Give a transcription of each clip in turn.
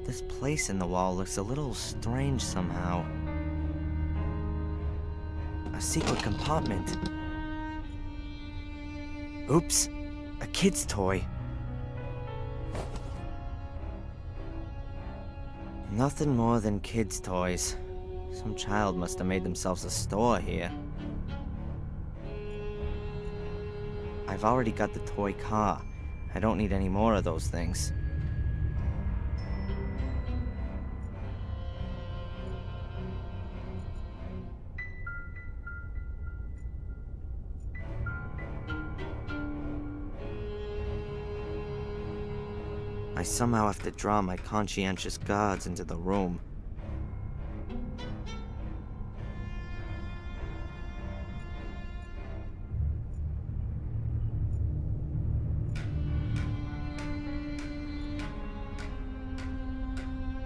This place in the wall looks a little strange somehow. A secret compartment. Oops, a kid's toy. Nothing more than kids' toys. Some child must have made themselves a store here. I've already got the toy car. I don't need any more of those things. I somehow have to draw my conscientious guards into the room.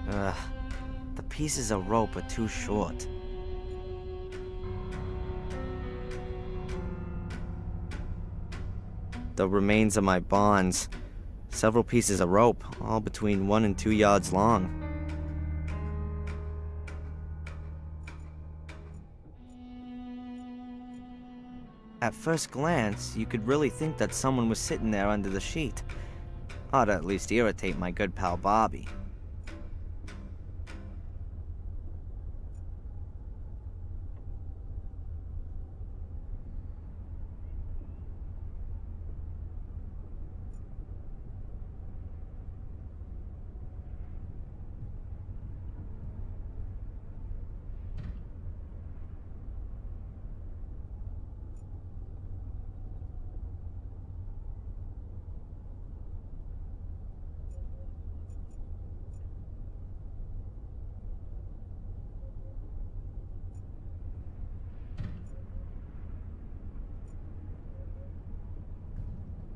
Ugh, the pieces of rope are too short. The remains of my bonds. Several pieces of rope, all between 1 and 2 yards long. At first glance, you could really think that someone was sitting there under the sheet. Ought to at least irritate my good pal Bobby.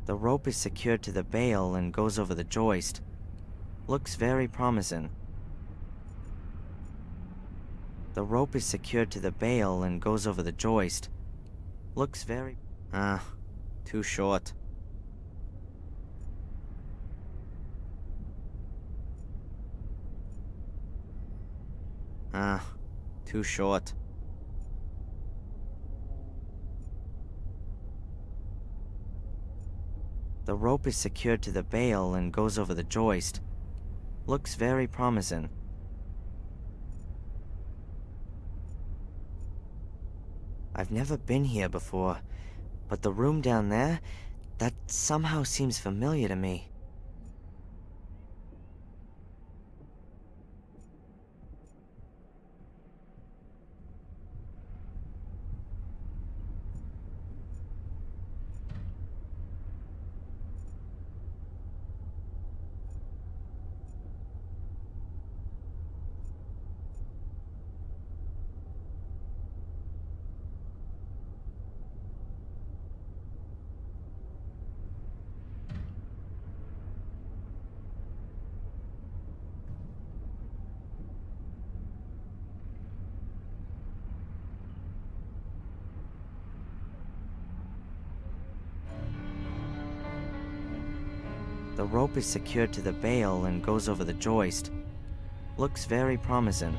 The rope is secured to the bale and goes over the joist. Looks very promising. The rope is secured to the bale and goes over the joist. Looks very... too short. Too short. The rope is secured to the bale and goes over the joist. Looks very promising. I've never been here before, but the room down there, that somehow seems familiar to me. The rope is secured to the bale and goes over the joist. Looks very promising.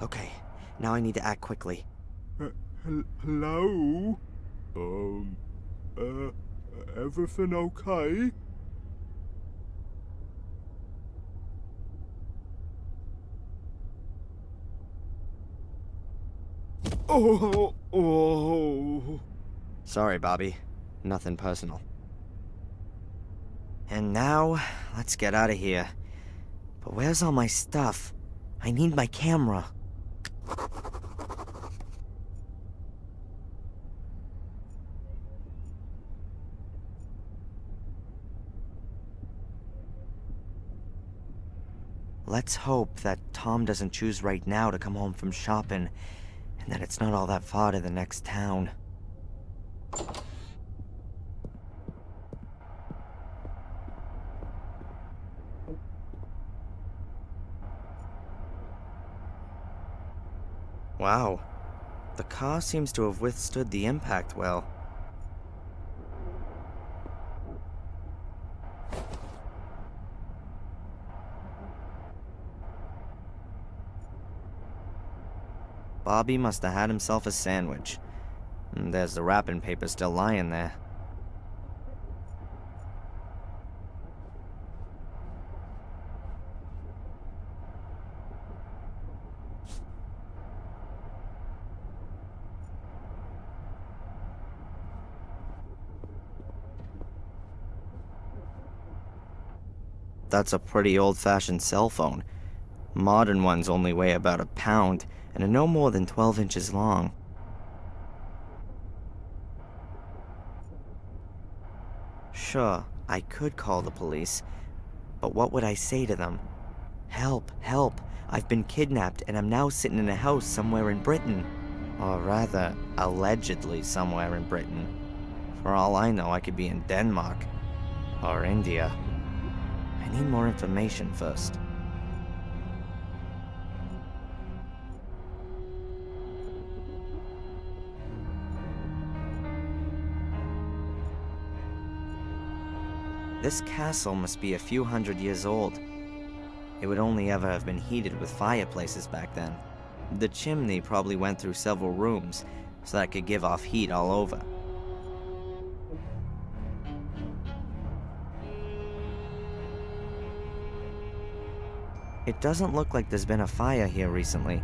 Okay, now I need to act quickly. Hello? Everything okay? Oh. Sorry, Bobby. Nothing personal. And now, let's get out of here. But where's all my stuff? I need my camera. Let's hope that Tom doesn't choose right now to come home from shopping, and that it's not all that far to the next town. Wow, the car seems to have withstood the impact well. Bobby must have had himself a sandwich. And there's the wrapping paper still lying there. That's a pretty old-fashioned cell phone. Modern ones only weigh about a pound and are no more than 12 inches long. Sure, I could call the police, but what would I say to them? Help, help, I've been kidnapped and I'm now sitting in a house somewhere in Britain. Or rather, allegedly somewhere in Britain. For all I know, I could be in Denmark. Or India. I need more information first. This castle must be a few hundred years old. It would only ever have been heated with fireplaces back then. The chimney probably went through several rooms, so that it could give off heat all over. It doesn't look like there's been a fire here recently,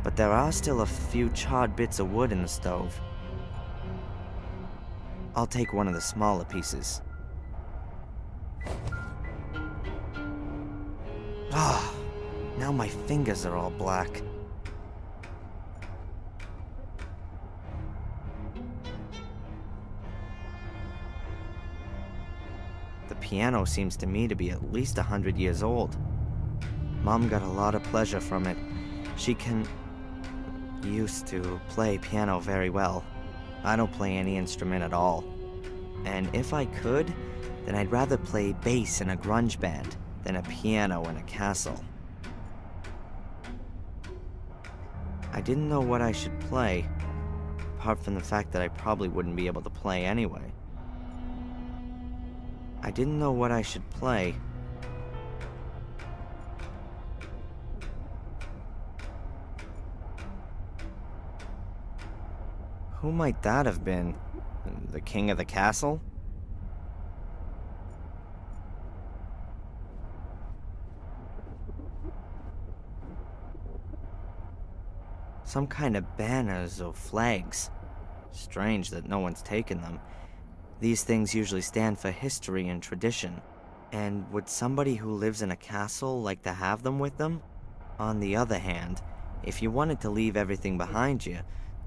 but there are still a few charred bits of wood in the stove. I'll take one of the smaller pieces. Ah, now my fingers are all black. The piano seems to me to be at least 100 years old. Mom got a lot of pleasure from it. She used to play piano very well. I don't play any instrument at all. And if I could, then I'd rather play bass in a grunge band than a piano in a castle. I didn't know what I should play, apart from the fact that I probably wouldn't be able to play anyway. I didn't know what I should play. Who might that have been? The king of the castle? Some kind of banners or flags. Strange that no one's taken them. These things usually stand for history and tradition. And would somebody who lives in a castle like to have them with them? On the other hand, if you wanted to leave everything behind you,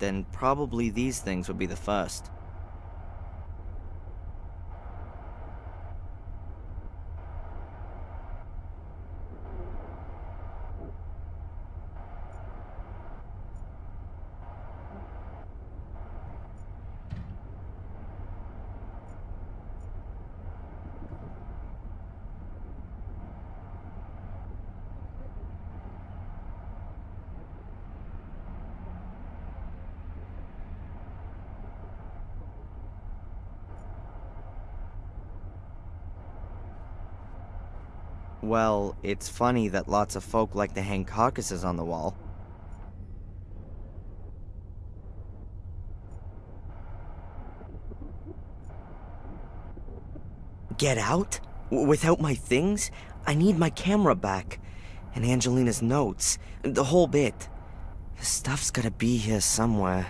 then probably these things would be the first. Well, it's funny that lots of folk like to hang carcasses on the wall. Get out? Without my things? I need my camera back. And Angelina's notes. The whole bit. The stuff's gotta be here somewhere.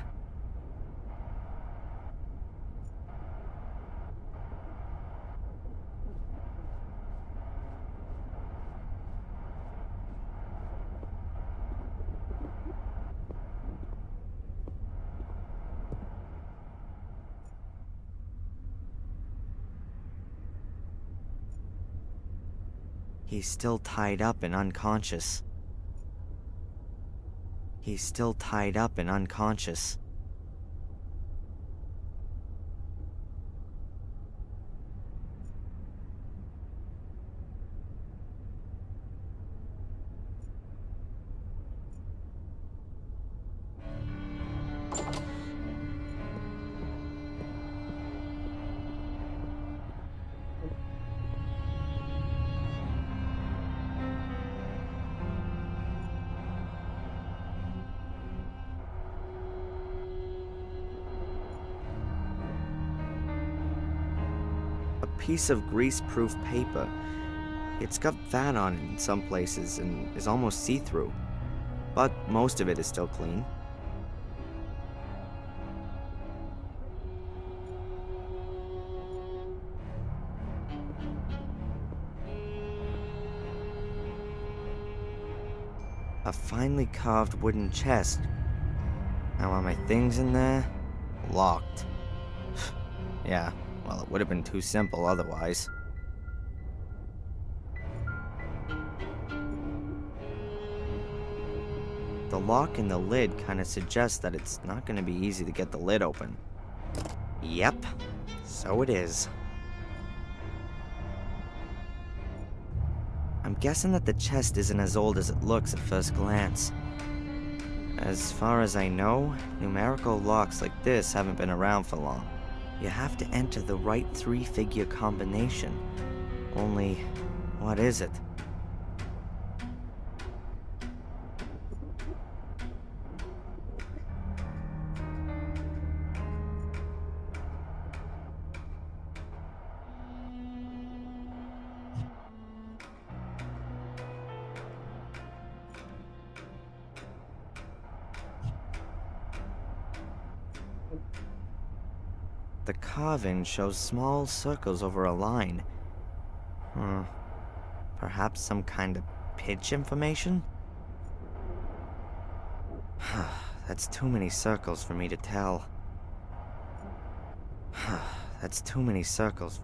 He's still tied up and unconscious. He's still tied up and unconscious. Piece of grease-proof paper. It's got fat on it in some places and is almost see-through, but most of it is still clean. A finely carved wooden chest. Now are my things in there? Locked. Yeah. Well, it would have been too simple otherwise. The lock in the lid kind of suggests that it's not going to be easy to get the lid open. Yep, so it is. I'm guessing that the chest isn't as old as it looks at first glance. As far as I know, numerical locks like this haven't been around for long. You have to enter the right 3-figure combination. Only, what is it? The carving shows small circles over a line. Perhaps some kind of pitch information? That's too many circles for me to tell. That's too many circles.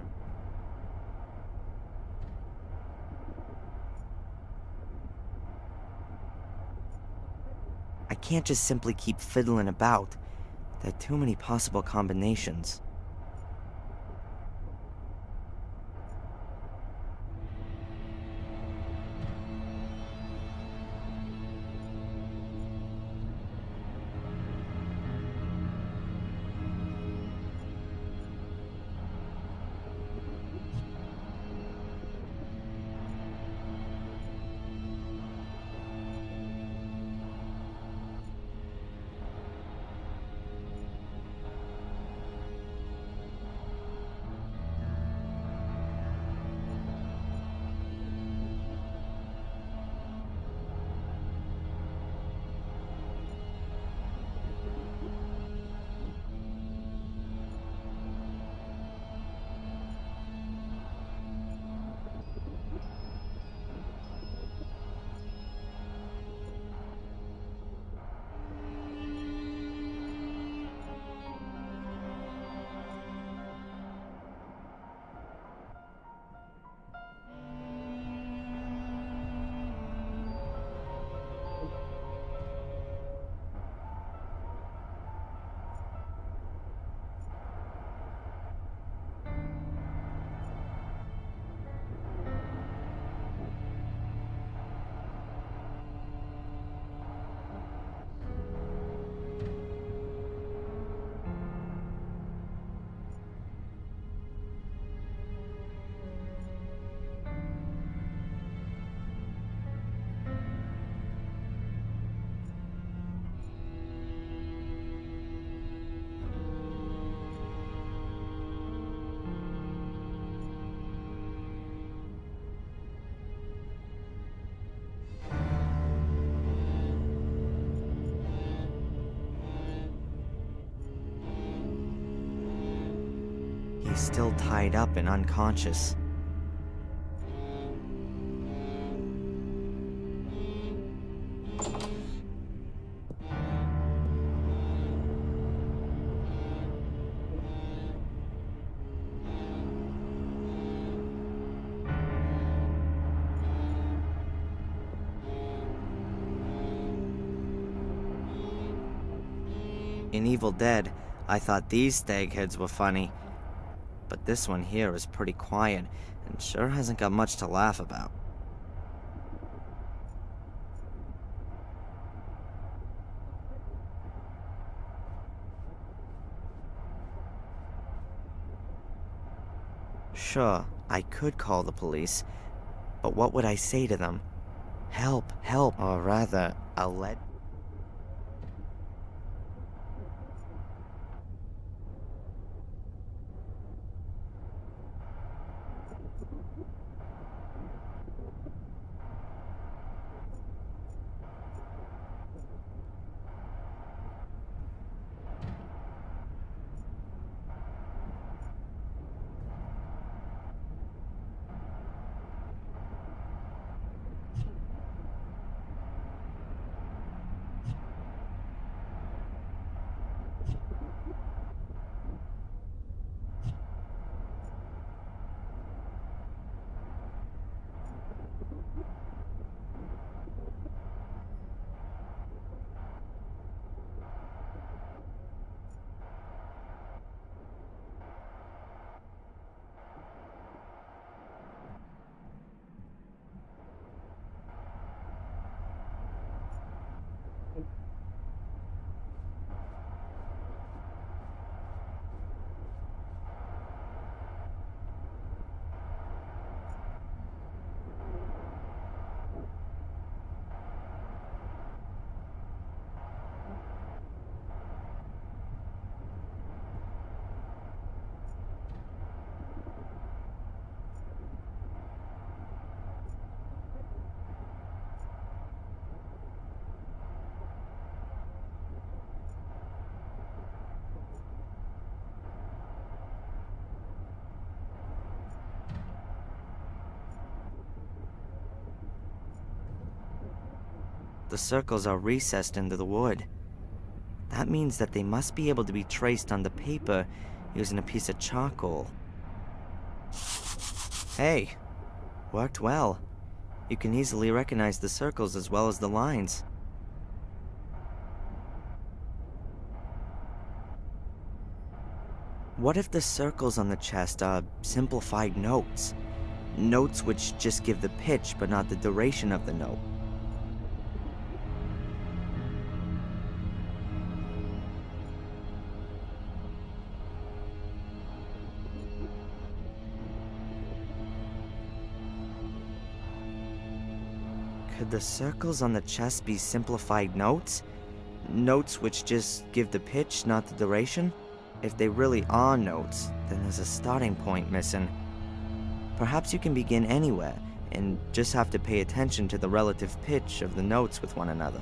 I can't just simply keep fiddling about. There are too many possible combinations. He's still tied up and unconscious. In Evil Dead, I thought these stagheads were funny, but this one here is pretty quiet and sure hasn't got much to laugh about. Sure, I could call the police, but what would I say to them? Help, help, or rather, I'll let... The circles are recessed into the wood. That means that they must be able to be traced on the paper using a piece of charcoal. Hey, worked well. You can easily recognize the circles as well as the lines. What if the circles on the chest are simplified notes? Notes which just give the pitch but not the duration of the note. Could the circles on the chest be simplified notes? Notes which just give the pitch, not the duration? If they really are notes, then there's a starting point missing. Perhaps you can begin anywhere, and just have to pay attention to the relative pitch of the notes with one another.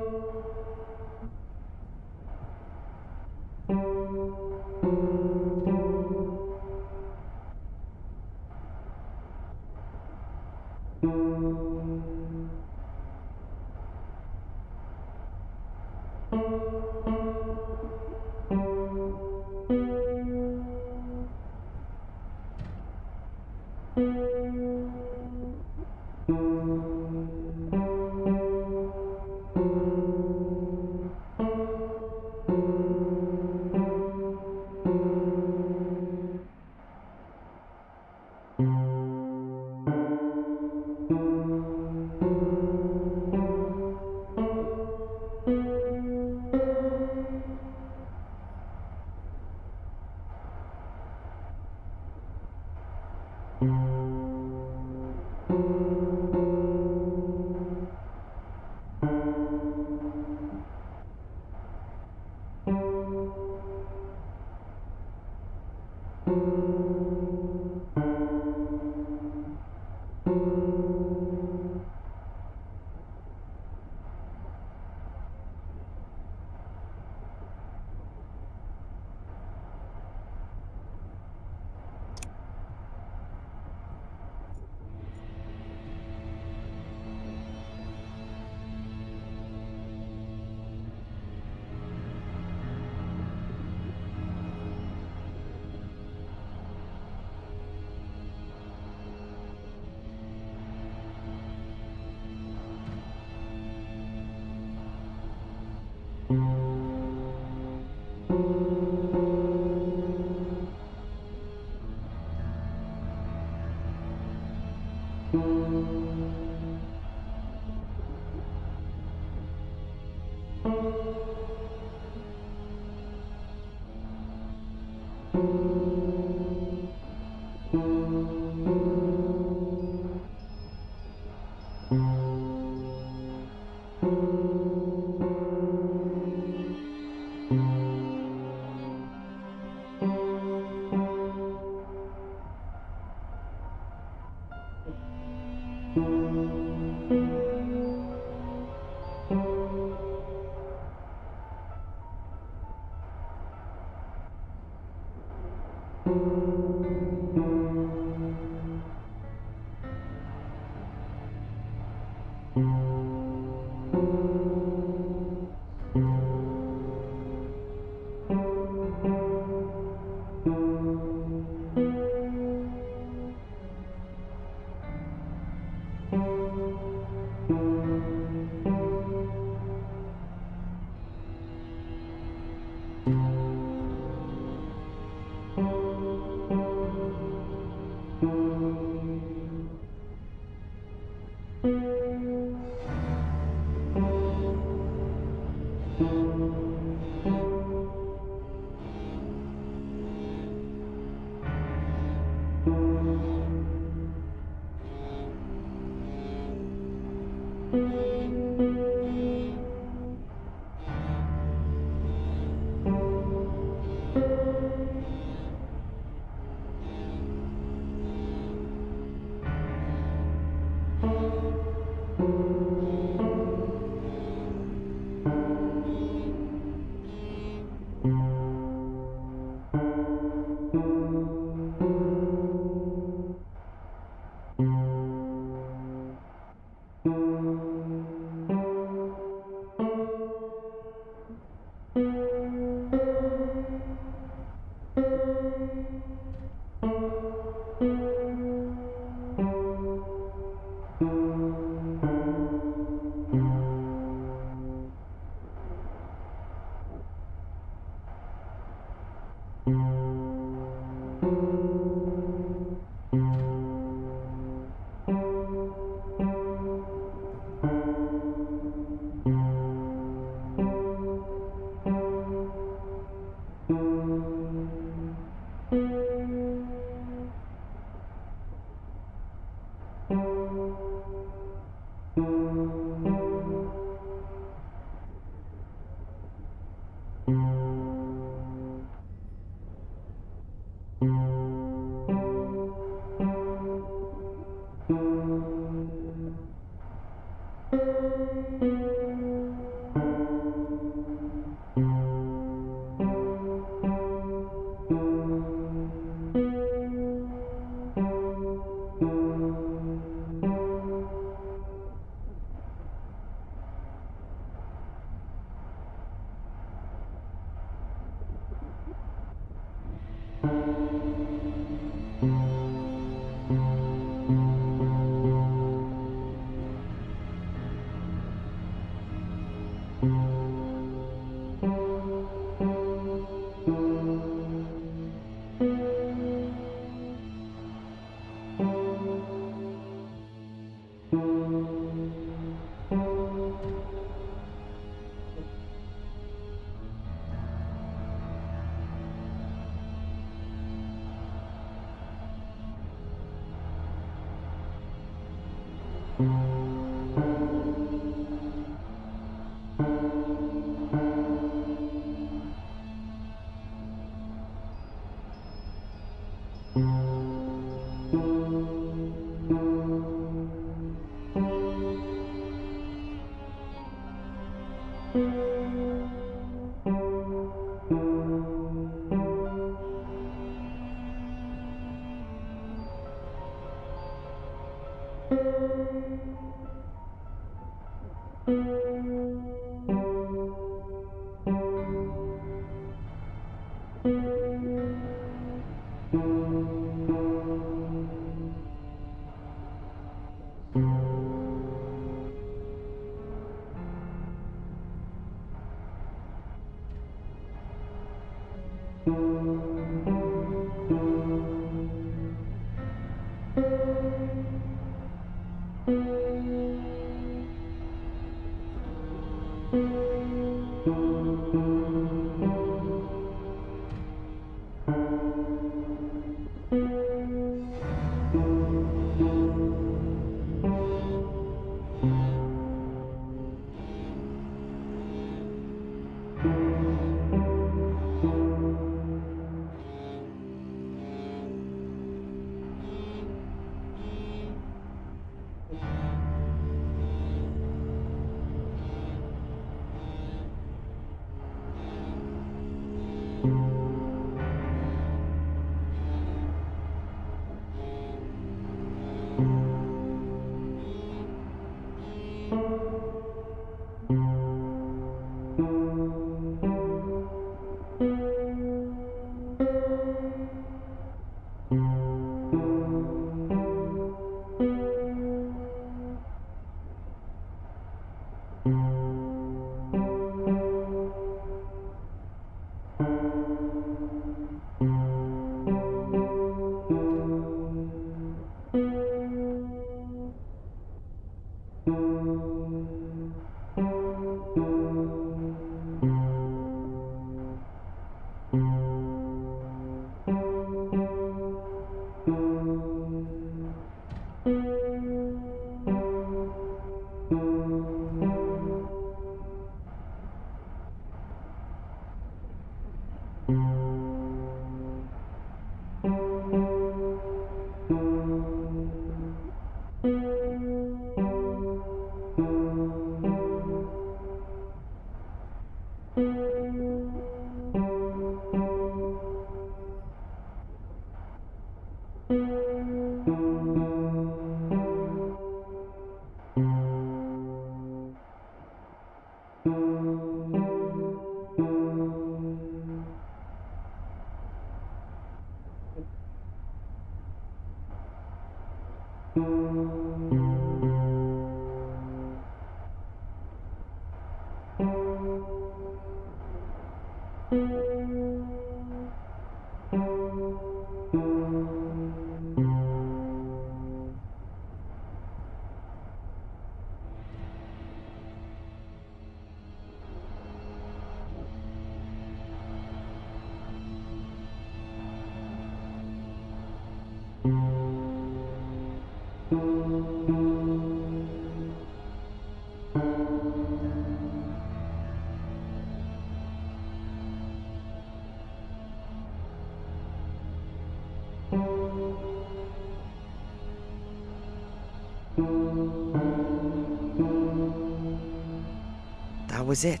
That was it.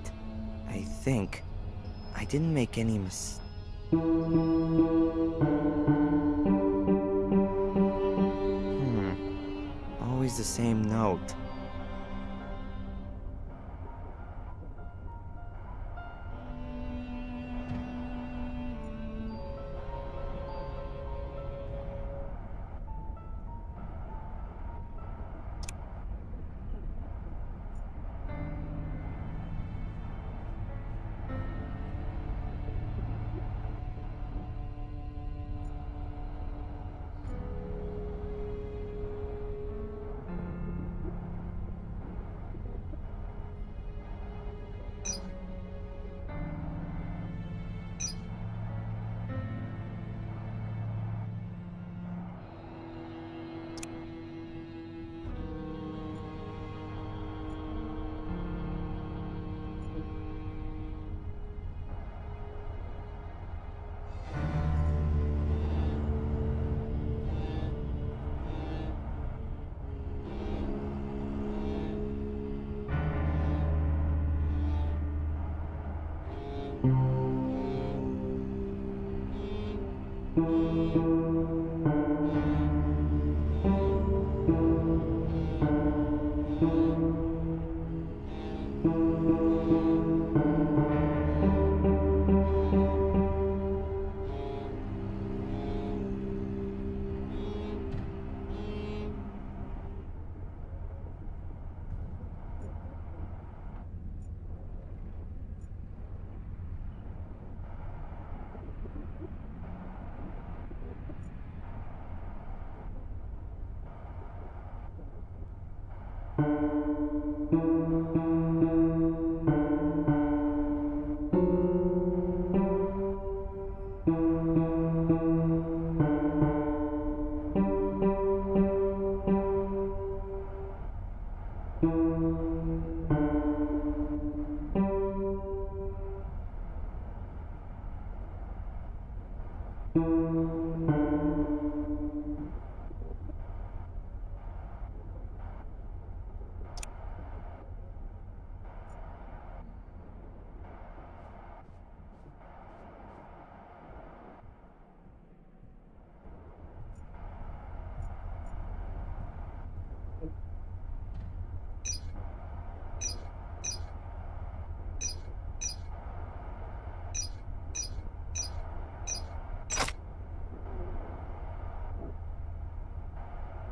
I think. I didn't make any Always the same note.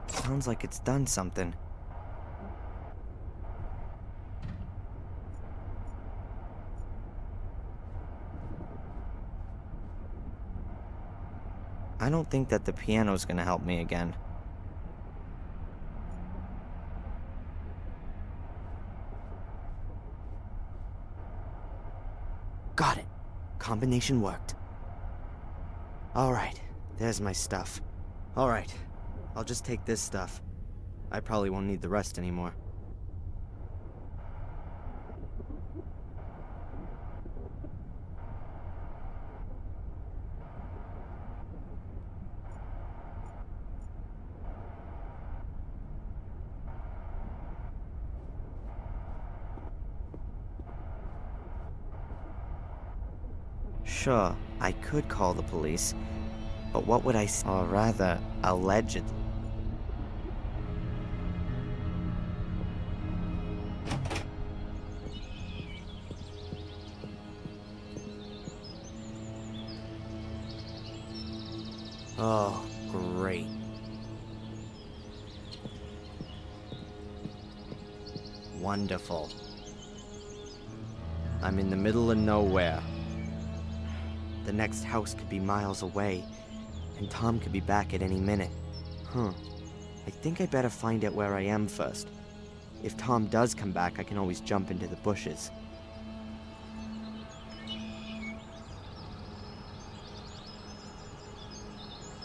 Sounds like it's done something. I don't think that the piano's gonna help me again. Got it. Combination worked. Alright, there's my stuff. Alright, I'll just take this stuff. I probably won't need the rest anymore. Sure, I could call the police, but what would I say? Or rather, allegedly. Oh, great. Wonderful. I'm in the middle of nowhere. The next house could be miles away, and Tom could be back at any minute. I think I better find out where I am first. If Tom does come back, I can always jump into the bushes.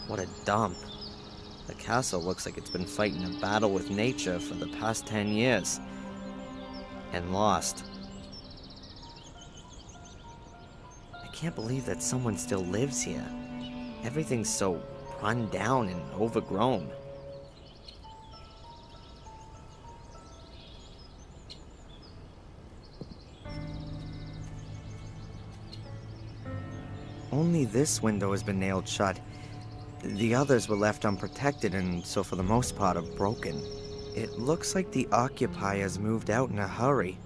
What a dump. The castle looks like it's been fighting a battle with nature for the past 10 years. And lost. I can't believe that someone still lives here. Everything's so run down and overgrown. Only this window has been nailed shut. The others were left unprotected and so for the most part are broken. It looks like the occupiers moved out in a hurry.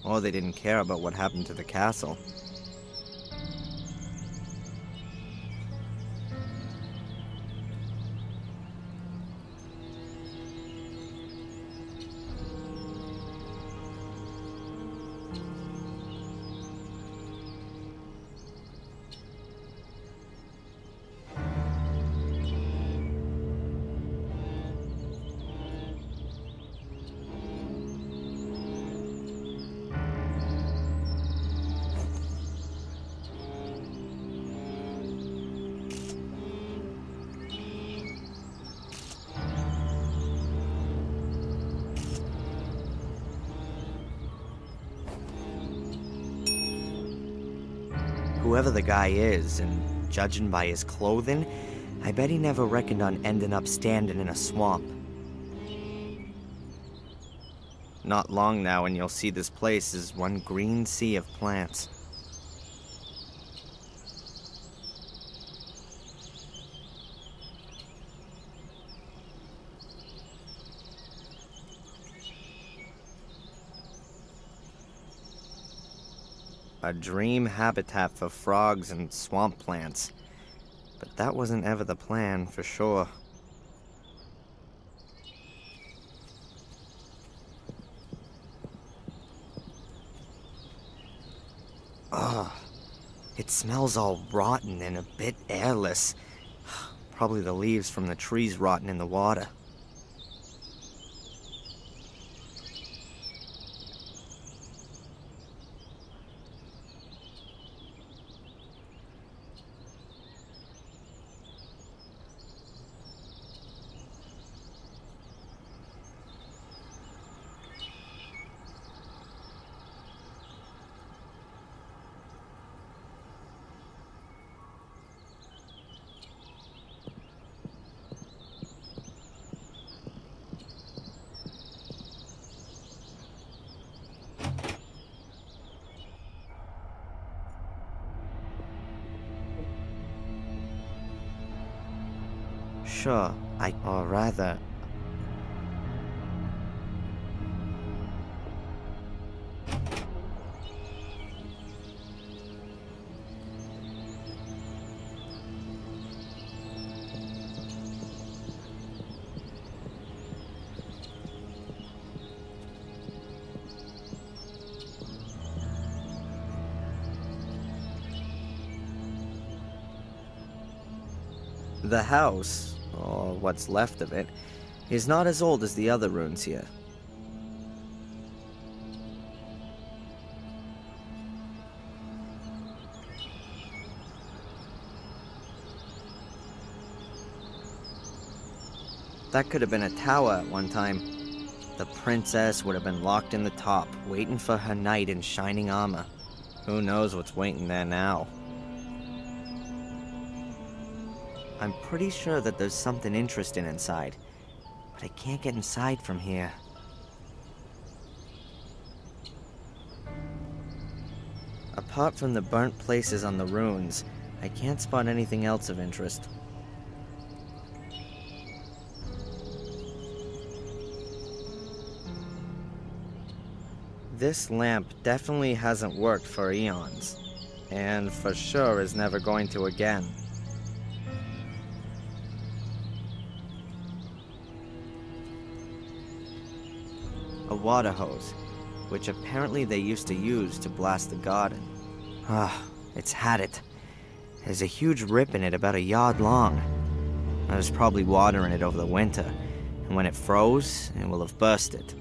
Or they didn't care about what happened to the castle. whoever the guy is, and judging by his clothing, I bet he never reckoned on ending up standing in a swamp. Not long now and you'll see this place is one green sea of plants. A dream habitat for frogs and swamp plants. But that wasn't ever the plan, for sure. Ugh. It smells all rotten and a bit airless. Probably the leaves from the trees rotting in the water. Sure, or rather... The house, or what's left of it, is not as old as the other ruins here. That could have been a tower at one time. The princess would have been locked in the top, waiting for her knight in shining armor. Who knows what's waiting there now? I'm pretty sure that there's something interesting inside, but I can't get inside from here. Apart from the burnt places on the ruins, I can't spot anything else of interest. This lamp definitely hasn't worked for eons, and for sure is never going to again. A water hose, which apparently they used to use to blast the garden. It's had it. There's a huge rip in it about a yard long. I was probably watering it over the winter, and when it froze, it will have bursted.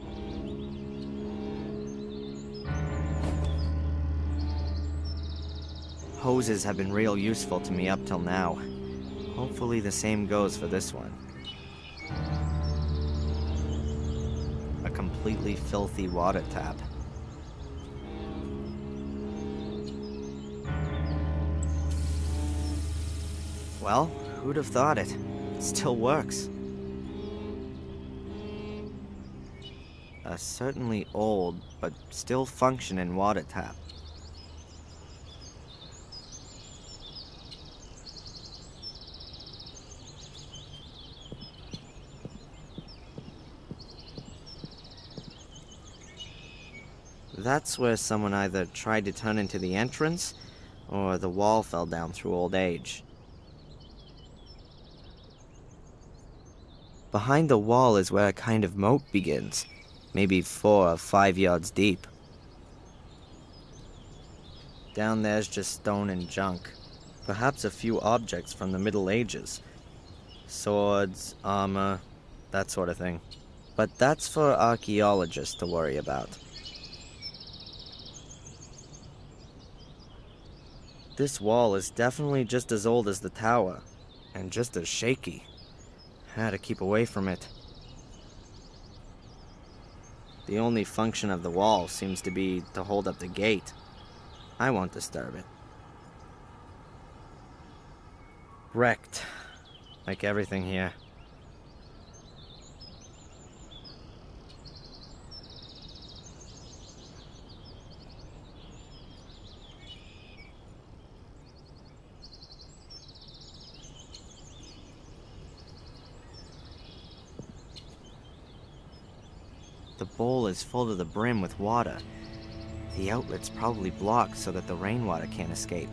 Hoses have been real useful to me up till now. Hopefully the same goes for this one. A completely filthy water tap. Well, who'd have thought it? It still works. A certainly old, but still functioning water tap. That's where someone either tried to turn into the entrance, or the wall fell down through old age. Behind the wall is where a kind of moat begins, maybe 4 or 5 yards deep. Down there's just stone and junk, perhaps a few objects from the Middle Ages. Swords, armor, that sort of thing. But that's for archaeologists to worry about. This wall is definitely just as old as the tower, and just as shaky. I had to keep away from it. The only function of the wall seems to be to hold up the gate. I won't disturb it. Wrecked. Like everything here. The bowl is full to the brim with water. The outlet's probably blocked so that the rainwater can't escape.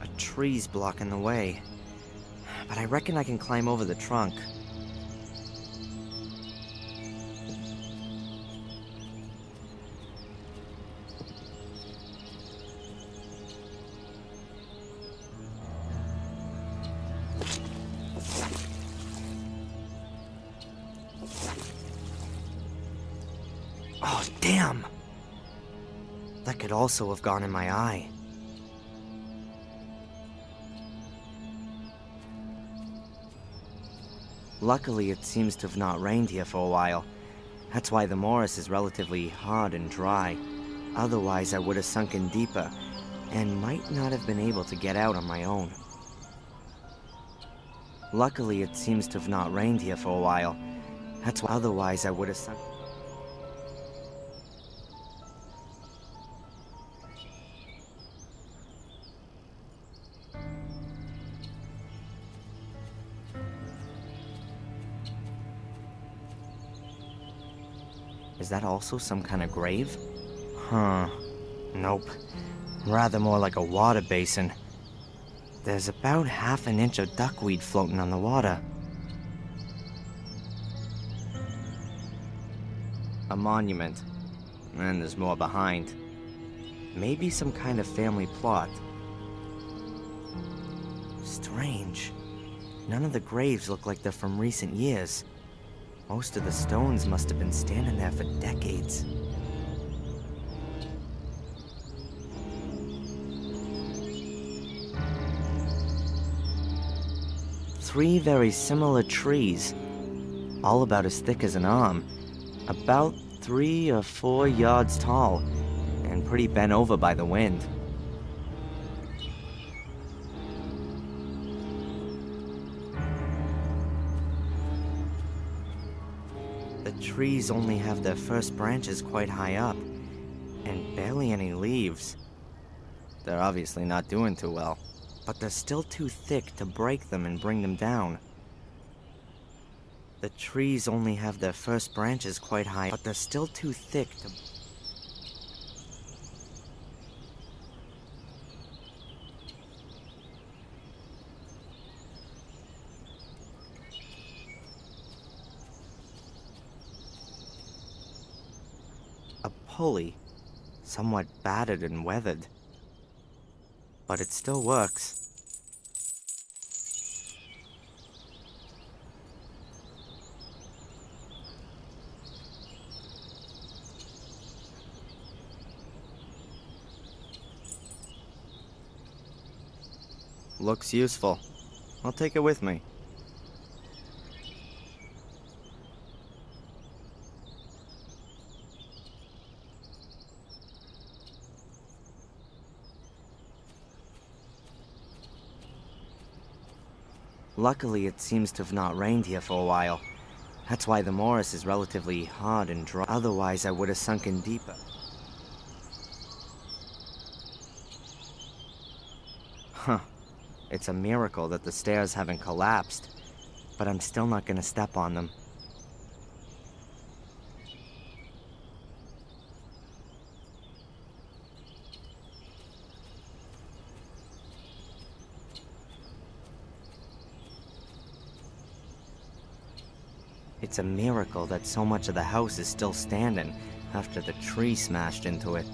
A tree's blocking the way, but I reckon I can climb over the trunk. Oh, damn! That could also have gone in my eye. Luckily, it seems to have not rained here for a while. That's why the morass is relatively hard and dry. Otherwise, I would have sunk in deeper, and might not have been able to get out on my own. Luckily, it seems to have not rained here for a while. That's why otherwise I would have sunk... Is that also some kind of grave? Huh. Nope. Rather more like a water basin. There's about half an inch of duckweed floating on the water. A monument. And there's more behind. Maybe some kind of family plot. Strange. None of the graves look like they're from recent years. Most of the stones must have been standing there for decades. Three very similar trees, all about as thick as an arm, about 3 or 4 yards tall, and pretty bent over by the wind. The trees only have their first branches quite high up, and barely any leaves. They're obviously not doing too well, but they're still too thick to break them and bring them down. The trees only have their first branches quite high, but they're still too thick to... A pulley, somewhat battered and weathered. But it still works. Looks useful. I'll take it with me. Luckily, it seems to have not rained here for a while. That's why the morass is relatively hard and dry. Otherwise, I would have sunk in deeper. Huh. It's a miracle that the stairs haven't collapsed, but I'm still not gonna step on them. It's a miracle that so much of the house is still standing after the tree smashed into it.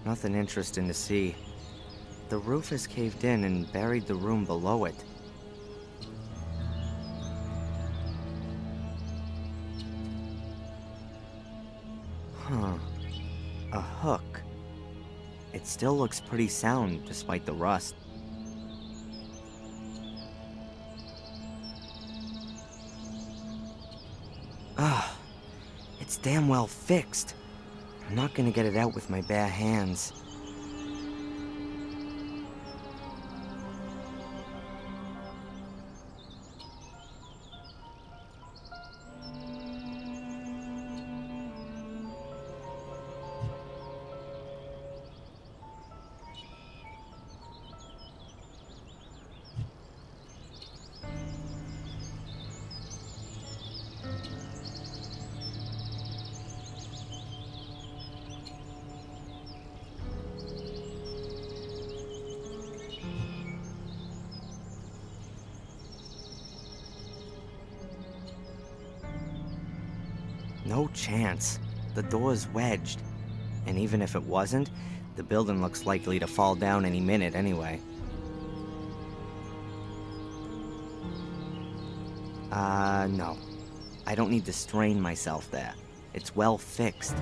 Nothing interesting to see. The roof has caved in and buried the room below it. Huh. A hook. It still looks pretty sound despite the rust. Ah, it's damn well fixed. I'm not gonna get it out with my bare hands. No chance. The door's wedged. And even if it wasn't, the building looks likely to fall down any minute anyway. No. I don't need to strain myself there. It's well fixed.